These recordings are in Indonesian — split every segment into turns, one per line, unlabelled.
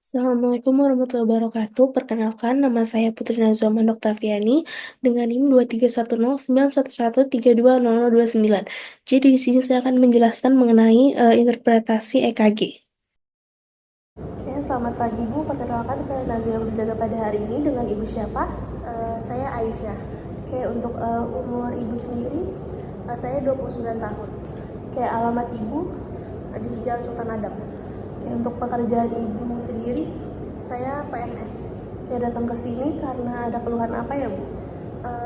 Assalamualaikum warahmatullahi wabarakatuh. Perkenalkan, nama saya Putri Nazwa Mandoktaviani dengan NIM 2310911320029. Jadi di sini saya akan menjelaskan mengenai interpretasi EKG. Oke, selamat pagi Bu. Perkenalkan, saya Nazwa yang berjaga pada hari ini dengan Ibu siapa?
Saya Aisyah.
Oke, untuk umur Ibu sendiri?
Saya 29 tahun.
Oke, alamat Ibu?
Di Jalan Sultan Adam.
Oke, untuk pekerjaan Ibu sendiri?
Saya PNS.
Oke, datang ke sini karena ada keluhan apa ya Bu?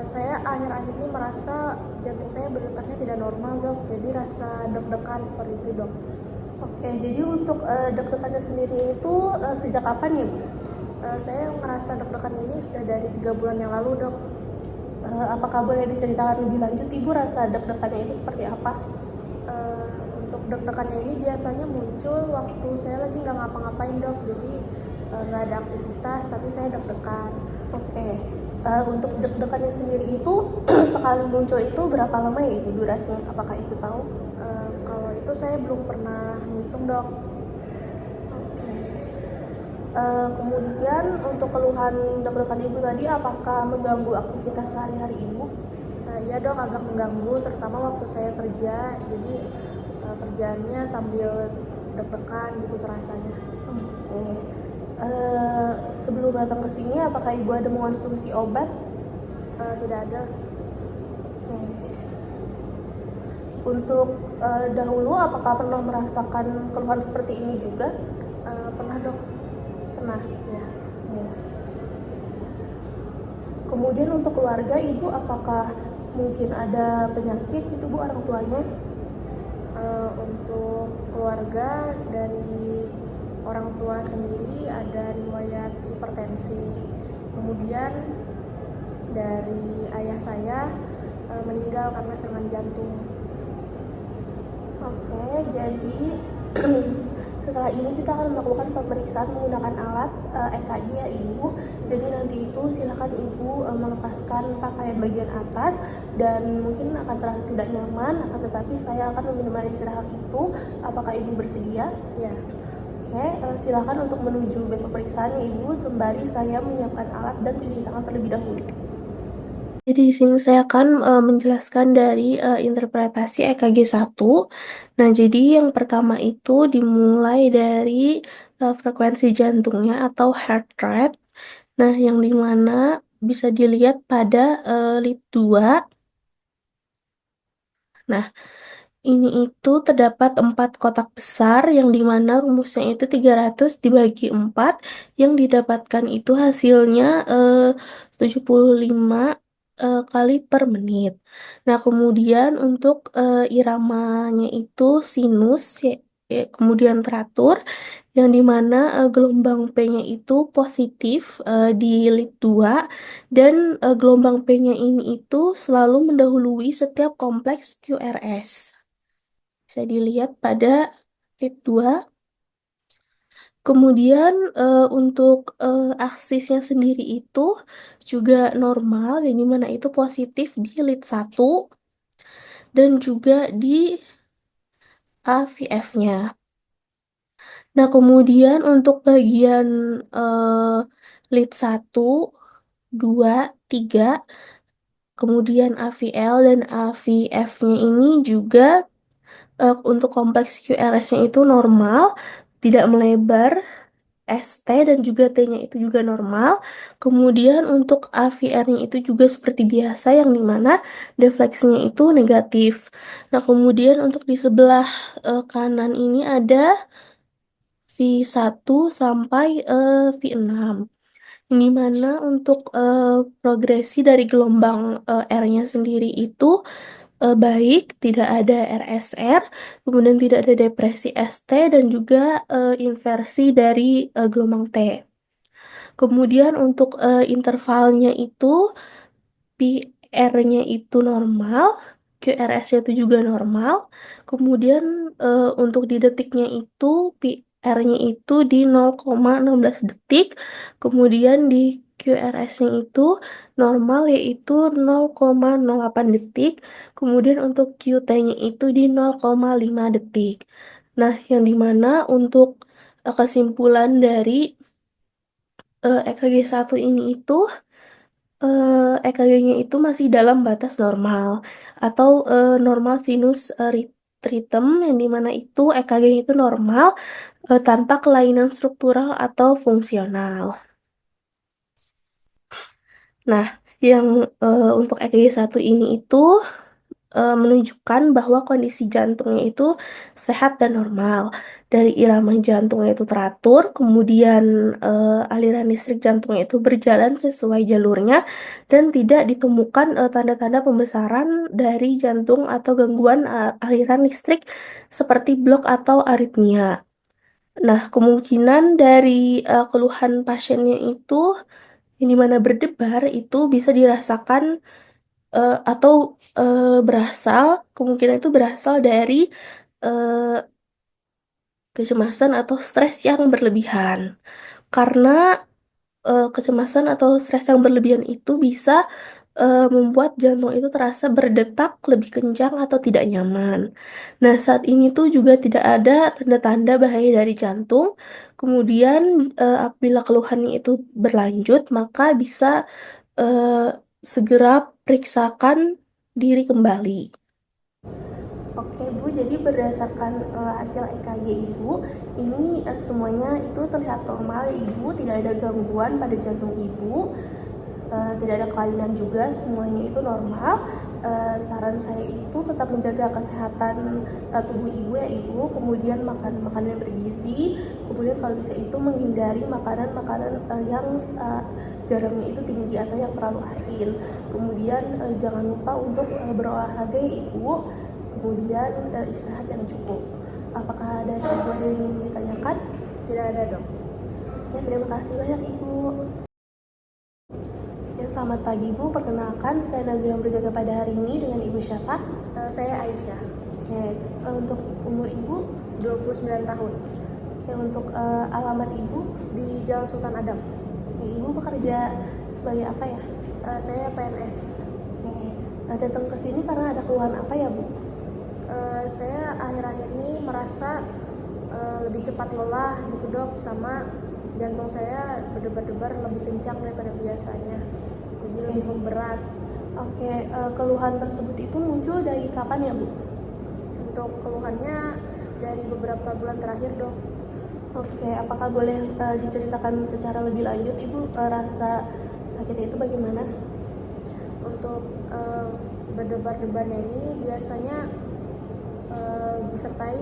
Saya akhir-akhir ini merasa jantung saya berdetaknya tidak normal dok, jadi rasa deg-degan seperti itu dok.
Oke, jadi untuk deg-degannya sendiri itu sejak kapan ya Bu?
Saya merasa deg-degan ini sudah dari 3 bulan yang lalu dok.
Apakah boleh diceritakan lebih lanjut Ibu rasa deg-degannya itu seperti apa?
Untuk deg-degannya ini biasanya muncul waktu saya lagi nggak ngapa-ngapain dok, jadi nggak ada aktivitas tapi saya deg-degan.
Oke, untuk deg-degannya sendiri itu sekali muncul itu berapa lama ya Ibu durasinya? Apakah Ibu tahu?
Kalau itu saya belum pernah ngitung dok.
Oke. Kemudian untuk keluhan deg-degan Ibu tadi apakah mengganggu aktivitas sehari-hari Ibu?
Iya dok, agak mengganggu terutama waktu saya kerja, jadi kerjaannya sambil deg-degan gitu terasanya.
Oke. Sebelum datang ke sini apakah Ibu ada mengonsumsi obat?
Tidak ada.
Oke. Untuk dahulu apakah pernah merasakan keluhan seperti ini juga?
Pernah dok.
Pernah.
Ya.
Oke. Kemudian untuk keluarga Ibu apakah mungkin ada penyakit itu Bu orang tuanya?
Untuk keluarga dari orang tua sendiri ada riwayat hipertensi. Kemudian dari ayah saya meninggal karena serangan jantung.
Oke, jadi setelah ini kita akan melakukan pemeriksaan menggunakan alat EKG ya Ibu. Jadi nanti itu silakan Ibu melepaskan pakaian bagian atas dan mungkin akan terasa tidak nyaman, akan tetapi saya akan menemani istirahat itu. Apakah Ibu bersedia?
Ya.
Oke, silakan untuk menuju bed pemeriksaan Ibu sembari saya menyiapkan alat dan cuci tangan terlebih dahulu. Jadi di sini saya akan menjelaskan dari interpretasi EKG 1. Nah, jadi yang pertama itu dimulai dari frekuensi jantungnya atau heart rate. Nah, yang dimana bisa dilihat pada lead 2. Nah, ini itu terdapat 4 kotak besar yang dimana rumusnya itu 300 dibagi 4 yang didapatkan itu hasilnya 75 kali per menit. Nah, kemudian untuk iramanya itu sinus kemudian teratur yang dimana gelombang P-nya itu positif di lead 2 dan gelombang P-nya ini itu selalu mendahului setiap kompleks QRS. Bisa dilihat pada lead 2. Kemudian untuk aksisnya sendiri itu juga normal, yang dimana itu positif di lead 1 dan juga di AVF-nya. Nah, kemudian untuk bagian lead 1, 2, 3, kemudian AVL dan AVF-nya ini juga untuk kompleks QRS-nya itu normal, tidak melebar, ST dan juga T-nya itu juga normal. Kemudian untuk AVR-nya itu juga seperti biasa yang dimana defleksinya itu negatif. Nah, kemudian untuk di sebelah kanan ini ada V1 sampai V6. Di mana untuk progresi dari gelombang R-nya sendiri itu baik, tidak ada RSR, kemudian tidak ada depresi ST dan juga inversi dari gelombang T. Kemudian untuk intervalnya itu PR-nya itu normal, QRS-nya itu juga normal. Kemudian untuk di detiknya itu PR-nya itu di 0,16 detik. Kemudian di QRS-nya itu normal yaitu 0,08 detik. Kemudian untuk QT-nya itu di 0,5 detik. Nah, yang dimana untuk kesimpulan dari EKG 1 ini itu EKG-nya itu masih dalam batas normal atau normal sinus rhythm yang dimana itu EKG-nya itu normal tanpa kelainan struktural atau fungsional. Nah, yang untuk EKG 1 ini itu menunjukkan bahwa kondisi jantungnya itu sehat dan normal. Dari irama jantungnya itu teratur, kemudian aliran listrik jantungnya itu berjalan sesuai jalurnya, dan tidak ditemukan tanda-tanda pembesaran dari jantung atau gangguan aliran listrik seperti blok atau aritmia. Nah, kemungkinan dari keluhan pasiennya itu yang dimana berdebar itu bisa dirasakan atau berasal kemungkinan itu berasal dari eh, kecemasan atau stres yang berlebihan. Karena kecemasan atau stres yang berlebihan itu bisa membuat jantung itu terasa berdetak lebih kencang atau tidak nyaman. Nah, saat ini tuh juga tidak ada tanda-tanda bahaya dari jantung. Kemudian, apabila keluhannya itu berlanjut, maka bisa eh, segera periksakan diri kembali.
Oke Bu, jadi berdasarkan hasil EKG Ibu, ini semuanya itu terlihat normal Ibu, tidak ada gangguan pada jantung Ibu, tidak ada kelainan juga, semuanya itu normal. Saran saya itu tetap menjaga kesehatan tubuh Ibu ya Ibu, kemudian makan makanan yang bergizi, kemudian kalau bisa itu menghindari makanan-makanan yang garamnya itu tinggi atau yang terlalu asin. Kemudian jangan lupa untuk berolahraga ya Ibu, kemudian istirahat yang cukup. Apakah ada yang ingin ditanyakan? Tidak ada dok. Ya, terima kasih banyak Ibu. Ya, selamat pagi Ibu, perkenalkan saya Nazia yang berjaga pada hari ini dengan Ibu siapa? Saya Aisyah. Oke, untuk umur Ibu? 29 tahun. Oke, untuk alamat Ibu? Di Jalan Sultan Adam. Oke, Ibu bekerja sebagai apa ya? Saya PNS. Oke, datang ke sini karena ada keluhan apa ya Bu? Saya akhir-akhir ini merasa lebih cepat lelah gitu dok, sama jantung saya berdebar-debar lebih kencang daripada biasanya, jadi lebih memberat. Oke, keluhan tersebut itu muncul dari kapan ya Bu? Untuk keluhannya dari beberapa bulan terakhir dok. Oke, apakah boleh diceritakan secara lebih lanjut Ibu rasa sakitnya itu bagaimana? Untuk berdebar-debarnya ini biasanya disertai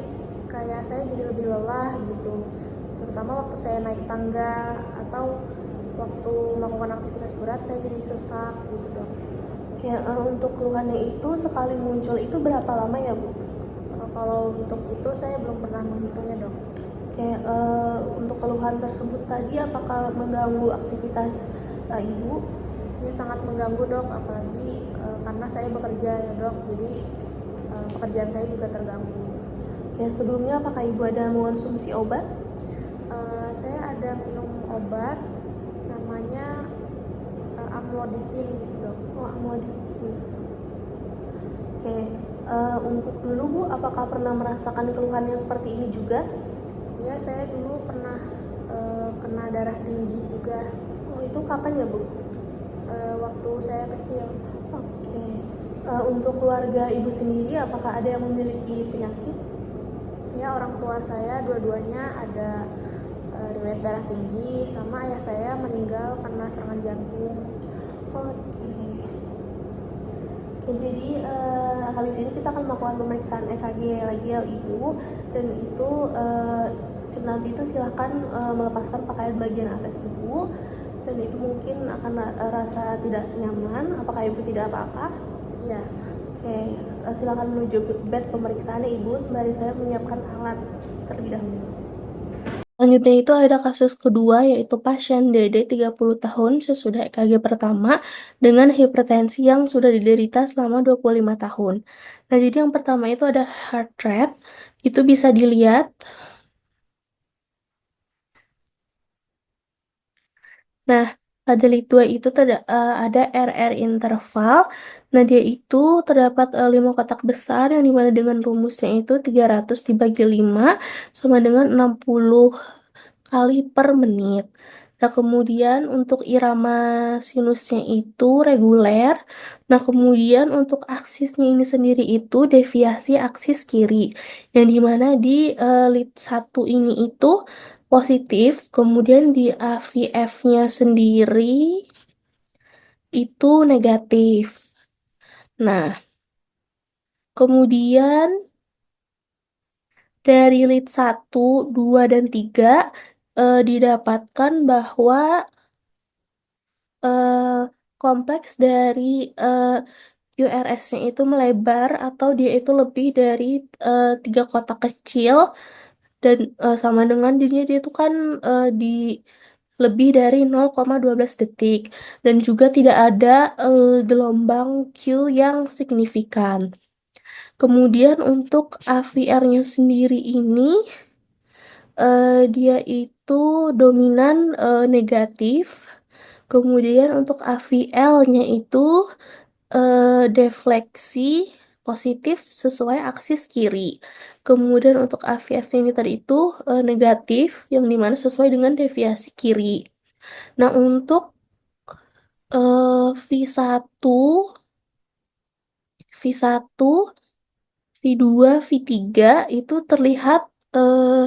kayak saya jadi lebih lelah gitu, terutama waktu saya naik tangga atau waktu melakukan aktivitas berat saya jadi sesak gitu dok. Oke, untuk keluhannya itu sekali muncul itu berapa lama ya Bu? Kalau untuk itu saya belum pernah menghitungnya dok. Oke, untuk keluhan tersebut tadi apakah mengganggu aktivitas Ibu? Ya sangat mengganggu dok, apalagi karena saya bekerja ya dok, jadi pekerjaan saya juga terganggu. Oke, sebelumnya apakah Ibu ada mengonsumsi obat? Saya ada minum obat namanya amlodipin gitu dok. Oh, amlodipin. Oke, untuk dulu Bu, apakah pernah merasakan keluhan yang seperti ini juga? Iya, saya dulu pernah kena darah tinggi juga. Oh, itu kapan ya Bu? Waktu saya kecil. Oke. Untuk keluarga Ibu sendiri, apakah ada yang memiliki penyakit? Ya, orang tua saya dua-duanya ada riwayat darah tinggi, sama ayah saya meninggal karena serangan jantung. Oke. Oke, jadi habis ini kita akan melakukan pemeriksaan EKG lagi ya Ibu, dan itu nanti itu silahkan melepaskan pakaian bagian atas Ibu, dan itu mungkin akan rasa tidak nyaman. Apakah Ibu tidak apa-apa? Iya. Oke, silakan menuju bed pemeriksaannya Ibu sembari saya menyiapkan alat terlebih dahulu.
Selanjutnya itu ada kasus kedua, yaitu pasien DD 30 tahun sesudah EKG pertama dengan hipertensi yang sudah diderita selama 25 tahun. Nah, jadi yang pertama itu ada heart rate, itu bisa dilihat. Nah, pada lead 2 itu ada RR interval. Nah, dia itu terdapat 5 kotak besar yang dimana dengan rumusnya itu 300 dibagi 5 sama dengan 60 kali per menit. Nah, kemudian untuk irama sinusnya itu reguler. Nah, kemudian untuk aksisnya ini sendiri itu deviasi aksis kiri. Yang dimana di lead 1 ini itu positif, kemudian di AVF-nya sendiri itu negatif. Nah, kemudian dari lead 1, 2, dan 3 didapatkan bahwa eh, kompleks dari eh, QRS-nya itu melebar atau dia itu lebih dari 3 kotak kecil dan sama dengan dia itu kan di lebih dari 0,12 detik dan juga tidak ada gelombang Q yang signifikan. Kemudian untuk AVR-nya sendiri ini dia itu dominan negatif. Kemudian untuk AVL-nya itu defleksi positif sesuai aksis kiri. Kemudian untuk AVF ini tadi itu negatif yang dimana sesuai dengan deviasi kiri. Nah, untuk V1, V1, V2, V3 itu terlihat eh,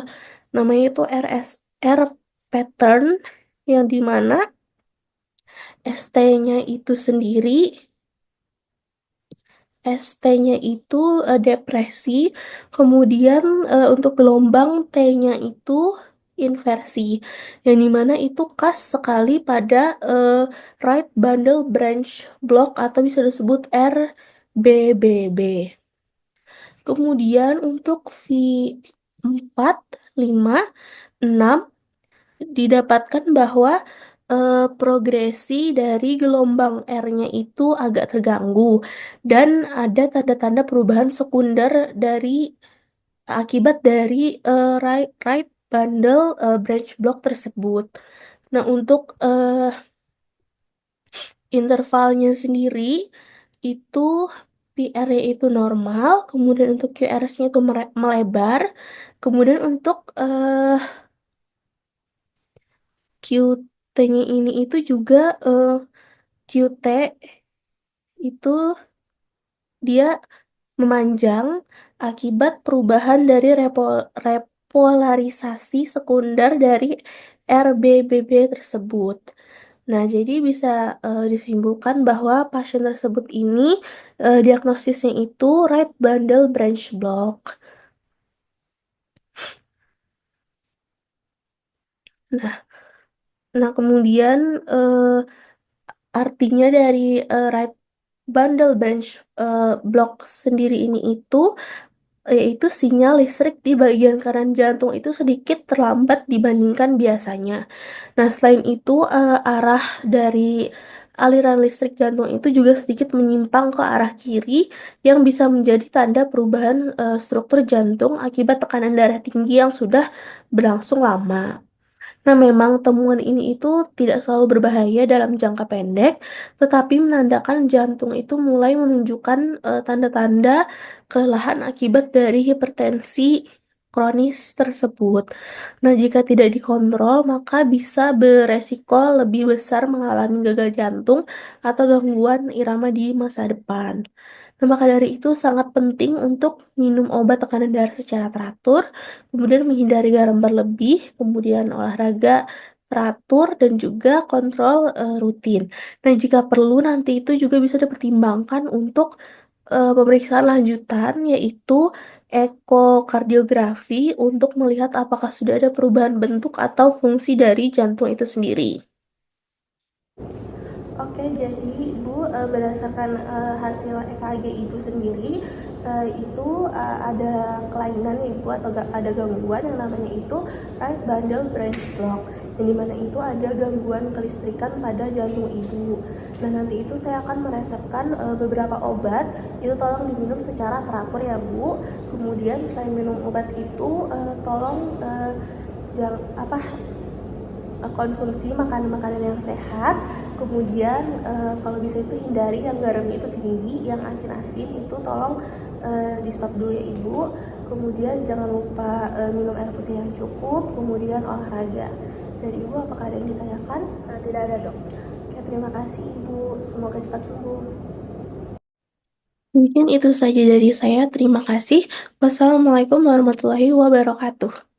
namanya itu RSR pattern yang dimana ST-nya itu sendiri ST-nya itu depresi, kemudian untuk gelombang T-nya itu inversi, yang dimana itu khas sekali pada right bundle branch block atau bisa disebut RBBB. Kemudian untuk V4, 5, 6 didapatkan bahwa progresi dari gelombang R-nya itu agak terganggu dan ada tanda-tanda perubahan sekunder dari akibat dari right bundle branch block tersebut. Nah, untuk intervalnya sendiri itu PR-nya itu normal, kemudian untuk QRS-nya itu melebar, kemudian untuk QT-nya ini itu juga QT itu dia memanjang akibat perubahan dari repolarisasi sekunder dari RBBB tersebut. Nah, jadi bisa disimpulkan bahwa pasien tersebut ini diagnosisnya itu right bundle branch block. Nah, kemudian artinya dari right bundle branch block sendiri ini itu yaitu sinyal listrik di bagian kanan jantung itu sedikit terlambat dibandingkan biasanya. Nah, selain itu arah dari aliran listrik jantung itu juga sedikit menyimpang ke arah kiri yang bisa menjadi tanda perubahan struktur jantung akibat tekanan darah tinggi yang sudah berlangsung lama. Nah, memang temuan ini itu tidak selalu berbahaya dalam jangka pendek, tetapi menandakan jantung itu mulai menunjukkan tanda-tanda kelelahan akibat dari hipertensi kronis tersebut. Nah, jika tidak dikontrol, maka bisa beresiko lebih besar mengalami gagal jantung atau gangguan irama di masa depan. Nah, maka dari itu sangat penting untuk minum obat tekanan darah secara teratur, kemudian menghindari garam berlebih, kemudian olahraga teratur, dan juga kontrol rutin. Nah, jika perlu nanti itu juga bisa dipertimbangkan untuk pemeriksaan lanjutan, yaitu ekokardiografi untuk melihat apakah sudah ada perubahan bentuk atau fungsi dari jantung itu sendiri. Oke, jadi Ibu berdasarkan hasil EKG Ibu sendiri itu ada kelainan Ibu atau ada gangguan yang namanya itu right bundle branch block, yang dimana itu ada gangguan kelistrikan pada jantung Ibu. Nah, nanti itu saya akan meresepkan beberapa obat, itu tolong diminum secara teratur ya Bu. Kemudian selain minum obat itu tolong jangan konsumsi makanan-makanan yang sehat. Kemudian kalau bisa itu hindari yang garamnya itu tinggi, yang asin-asin itu tolong di stop dulu ya Ibu. Kemudian jangan lupa minum air putih yang cukup, kemudian olahraga. Dari Ibu apakah ada yang ditanyakan?
Tidak ada, Dok.
Oke, terima kasih Ibu. Semoga cepat sembuh. Mungkin itu saja dari saya. Terima kasih. Wassalamualaikum warahmatullahi wabarakatuh.